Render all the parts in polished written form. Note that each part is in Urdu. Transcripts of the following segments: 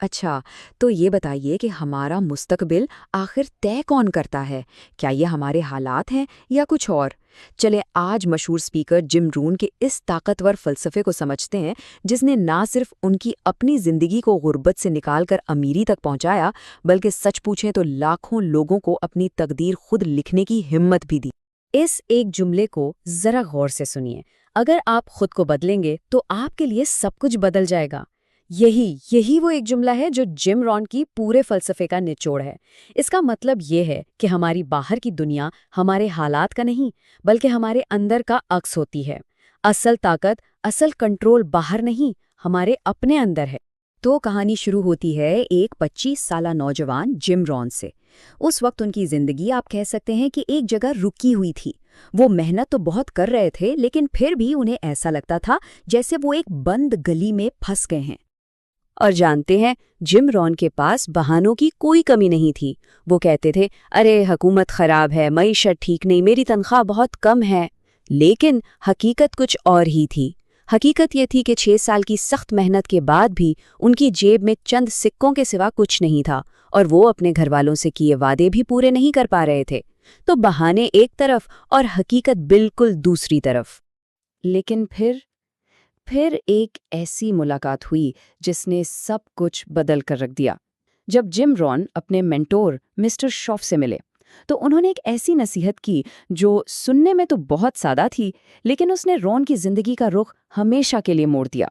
اچھا، تو یہ بتائیے کہ ہمارا مستقبل آخر طے کون کرتا ہے؟ کیا یہ ہمارے حالات ہیں یا کچھ اور؟ چلے آج مشہور سپیکر جم رون کے اس طاقتور فلسفے کو سمجھتے ہیں، جس نے نہ صرف ان کی اپنی زندگی کو غربت سے نکال کر امیری تک پہنچایا، بلکہ سچ پوچھیں تو لاکھوں لوگوں کو اپنی تقدیر خود لکھنے کی ہمت بھی دی۔ اس ایک جملے کو ذرا غور سے سنیے۔ اگر آپ خود کو بدلیں گے تو آپ کے لیے سب کچھ بدل جائے گا۔ یہی وہ ایک جملہ ہے جو جم رون کی پورے فلسفے کا نچوڑ ہے۔ اس کا مطلب یہ ہے کہ ہماری باہر کی دنیا ہمارے حالات کا نہیں، بلکہ ہمارے اندر کا عکس ہوتی ہے۔ اصل طاقت، اصل کنٹرول باہر نہیں، ہمارے اپنے اندر ہے۔ تو کہانی شروع ہوتی ہے ایک 25 سالہ نوجوان جم رون سے۔ اس وقت ان کی زندگی آپ کہہ سکتے ہیں کہ ایک جگہ رکی ہوئی تھی۔ وہ محنت تو بہت کر رہے تھے، لیکن پھر بھی انہیں ایسا لگتا تھا جیسے وہ ایک بند گلی میں پھنس گئے ہیں۔ اور جانتے ہیں، جم رون کے پاس بہانوں کی کوئی کمی نہیں تھی۔ وہ کہتے تھے، ارے حکومت خراب ہے، معیشت ٹھیک نہیں، میری تنخواہ بہت کم ہے۔ لیکن حقیقت کچھ اور ہی تھی۔ حقیقت یہ تھی کہ 6 سال کی سخت محنت کے بعد بھی ان کی جیب میں چند سکوں کے سوا کچھ نہیں تھا، اور وہ اپنے گھر والوں سے کیے وعدے بھی پورے نہیں کر پا رہے تھے۔ تو بہانے ایک طرف اور حقیقت بالکل دوسری طرف۔ لیکن پھر ایک ایسی ملاقات ہوئی جس نے سب کچھ بدل کر رکھ دیا۔ جب جم رون اپنے مینٹور مسٹر شوف سے ملے تو انہوں نے ایک ایسی نصیحت کی جو سننے میں تو بہت سادہ تھی، لیکن اس نے رون کی زندگی کا رخ ہمیشہ کے لیے موڑ دیا۔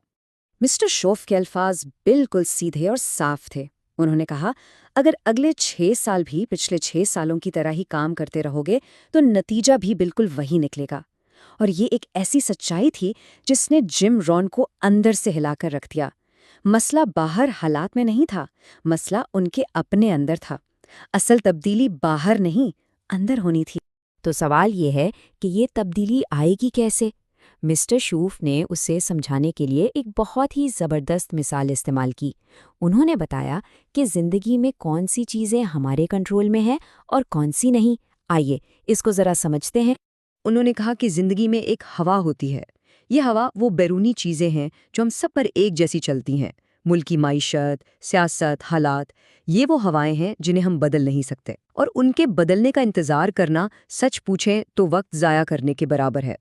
مسٹر شوف کے الفاظ بالکل سیدھے اور صاف تھے۔ انہوں نے کہا، اگر اگلے 6 سال بھی پچھلے 6 سالوں کی طرح ہی کام کرتے رہو گے تو نتیجہ بھی بالکل وہی نکلے گا۔ اور یہ ایک ایسی سچائی تھی جس نے جم رون کو اندر سے ہلا کر رکھ دیا۔ مسئلہ باہر حالات میں نہیں تھا، مسئلہ ان کے اپنے اندر تھا۔ اصل تبدیلی باہر نہیں، اندر ہونی تھی۔ تو سوال یہ ہے کہ یہ تبدیلی آئے گی کیسے؟ مسٹر شوف نے اسے سمجھانے کے لیے ایک بہت ہی زبردست مثال استعمال کی۔ انہوں نے بتایا کہ زندگی میں کون سی چیزیں ہمارے کنٹرول میں ہیں اور کون سی نہیں۔ آئیے اس کو ذرا سمجھتے ہیں۔ انہوں نے کہا کہ زندگی میں ایک ہوا ہوتی ہے۔ یہ ہوا وہ بیرونی چیزیں ہیں جو ہم سب پر ایک جیسی چلتی ہیں، ملکی معیشت، سیاست، حالات۔ یہ وہ ہوائیں ہیں جنہیں ہم بدل نہیں سکتے، اور ان کے بدلنے کا انتظار کرنا سچ پوچھیں تو وقت ضائع کرنے کے برابر ہے۔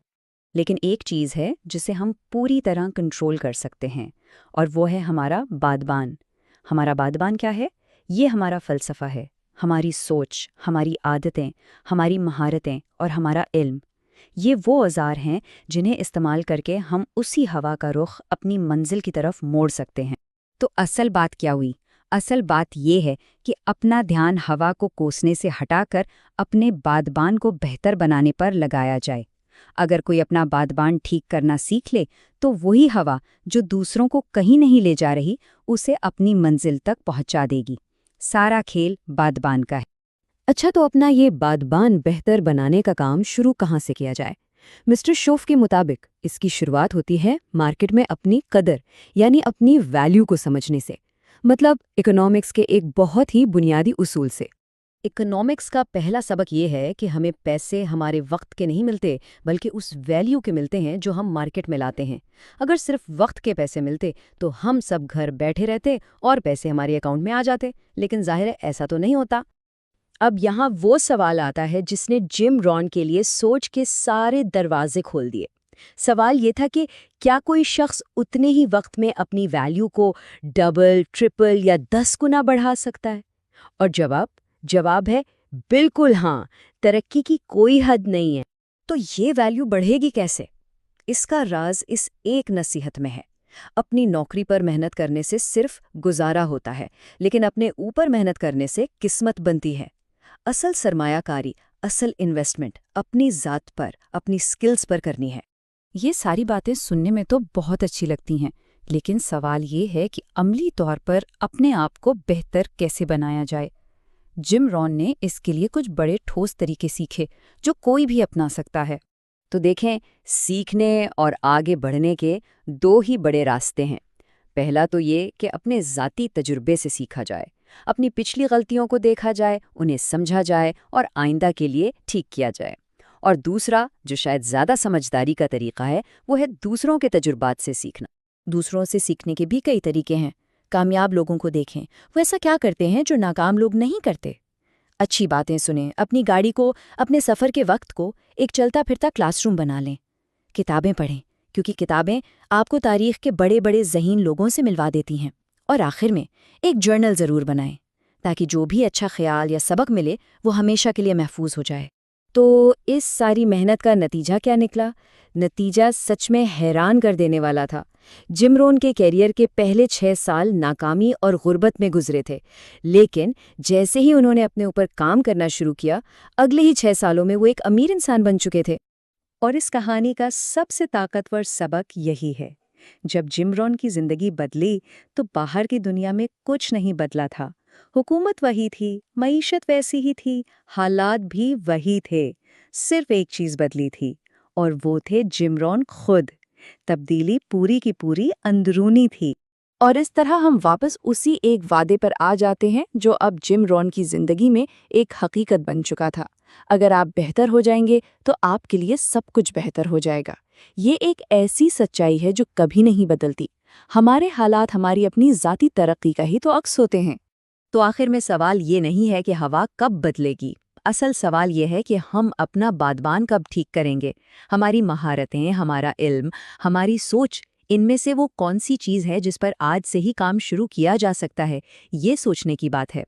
لیکن ایک چیز ہے جسے ہم پوری طرح کنٹرول کر سکتے ہیں، اور وہ ہے ہمارا بادبان۔ ہمارا بادبان کیا ہے؟ یہ ہمارا فلسفہ ہے، ہماری سوچ، ہماری عادتیں، ہماری مہارتیں اور ہمارا علم۔ یہ وہ اوزار ہیں جنہیں استعمال کر کے ہم اسی ہوا کا رخ اپنی منزل کی طرف موڑ سکتے ہیں۔ تو اصل بات کیا ہوئی؟ اصل بات یہ ہے کہ اپنا دھیان ہوا کو کوسنے سے ہٹا کر اپنے بادبان کو بہتر بنانے پر لگایا جائے۔ اگر کوئی اپنا بادبان ٹھیک کرنا سیکھ لے تو وہی ہوا جو دوسروں کو کہیں نہیں لے جا رہی، اسے اپنی منزل تک پہنچا دے گی۔ سارا کھیل بادبان کا ہے۔ اچھا، تو اپنا یہ بادبان بہتر بنانے کا کام شروع کہاں سے کیا جائے؟ مسٹر شوف کے مطابق اس کی شروعات ہوتی ہے مارکیٹ میں اپنی قدر، یعنی اپنی ویلیو کو سمجھنے سے۔ مطلب اکنامکس کے ایک بہت ہی بنیادی اصول سے۔ اکنامکس کا پہلا سبق یہ ہے کہ ہمیں پیسے ہمارے وقت کے نہیں ملتے، بلکہ اس ویلیو کے ملتے ہیں جو ہم مارکیٹ میں لاتے ہیں۔ اگر صرف وقت کے پیسے ملتے تو ہم سب گھر بیٹھے رہتے اور پیسے ہمارے اکاؤنٹ میں آ جاتے، لیکن ظاہر ہے ایسا تو نہیں ہوتا۔ اب یہاں وہ سوال آتا ہے جس نے جم رون کے لیے سوچ کے سارے دروازے کھول دیے۔ سوال یہ تھا کہ کیا کوئی شخص اتنے ہی وقت میں اپنی ویلیو کو ڈبل، ٹرپل یا 10 گنا بڑھا سکتا ہے؟ اور جواب ہے بالکل ہاں۔ ترقی کی کوئی حد نہیں ہے۔ تو یہ ویلیو بڑھے گی کیسے؟ اس کا راز اس ایک نصیحت میں ہے۔ اپنی نوکری پر محنت کرنے سے صرف گزارا ہوتا ہے، لیکن اپنے اوپر محنت کرنے سے قسمت بنتی ہے۔ اصل سرمایہ کاری، اصل انویسٹمنٹ اپنی ذات پر، اپنی سکلز پر کرنی ہے۔ یہ ساری باتیں سننے میں تو بہت اچھی لگتی ہیں، لیکن سوال یہ ہے کہ عملی طور پر اپنے آپ کو بہتر کیسے بنایا جائے؟ جم رون نے اس کے لیے کچھ بڑے ٹھوس طریقے سیکھے جو کوئی بھی اپنا سکتا ہے۔ تو دیکھیں، سیکھنے اور آگے بڑھنے کے 2 ہی بڑے راستے ہیں۔ پہلا تو یہ کہ اپنے ذاتی تجربے سے سیکھا جائے، اپنی پچھلی غلطیوں کو دیکھا جائے، انہیں سمجھا جائے اور آئندہ کے لیے ٹھیک کیا جائے۔ اور دوسرا، جو شاید زیادہ سمجھداری کا طریقہ ہے، وہ ہے دوسروں کے تجربات سے سیکھنا۔ دوسروں سے سیکھنے کے بھی کئی طریقے ہیں۔ کامیاب لوگوں کو دیکھیں، وہ ایسا کیا کرتے ہیں جو ناکام لوگ نہیں کرتے۔ اچھی باتیں سنیں، اپنی گاڑی کو، اپنے سفر کے وقت کو ایک چلتا پھرتا کلاس روم بنا لیں۔ کتابیں پڑھیں، کیونکہ کتابیں آپ کو تاریخ کے بڑے بڑے ذہین لوگوں سے ملوا دیتی ہیں۔ اور آخر میں ایک جرنل ضرور بنائیں، تاکہ جو بھی اچھا خیال یا سبق ملے وہ ہمیشہ کے لیے محفوظ ہو جائے۔ تو اس ساری محنت کا نتیجہ کیا نکلا؟ نتیجہ سچ میں حیران کر دینے والا تھا۔ جم رون کے کیریئر کے پہلے 6 سال ناکامی اور غربت میں گزرے تھے، لیکن جیسے ہی انہوں نے اپنے اوپر کام کرنا شروع کیا، اگلے ہی 6 سالوں میں وہ ایک امیر انسان بن چکے تھے۔ اور اس کہانی کا سب سے طاقتور سبق یہی ہے، جب جم رون کی زندگی بدلی تو باہر کی دنیا میں کچھ نہیں بدلا تھا۔ حکومت وہی تھی، معیشت ویسی ہی تھی، حالات بھی وہی تھے، صرف ایک چیز بدلی تھی، اور وہ تھے جم رون خود۔ تبدیلی پوری کی پوری اندرونی تھی۔ اور اس طرح ہم واپس اسی ایک وعدے پر آ جاتے ہیں جو اب جم رون کی زندگی میں ایک حقیقت بن چکا تھا۔ اگر آپ بہتر ہو جائیں گے تو آپ کے لیے سب کچھ بہتر ہو جائے گا۔ یہ ایک ایسی سچائی ہے جو کبھی نہیں بدلتی۔ ہمارے حالات ہماری اپنی ذاتی ترقی کا ہی تو عکس ہوتے ہیں۔ تو آخر میں سوال یہ نہیں ہے کہ ہوا کب بدلے گی، اصل سوال یہ ہے کہ ہم اپنا بادبان کب ٹھیک کریں گے۔ ہماری مہارتیں، ہمارا علم، ہماری سوچ، ان میں سے وہ کون سی چیز ہے جس پر آج سے ہی کام شروع کیا جا سکتا ہے، یہ سوچنے کی بات ہے۔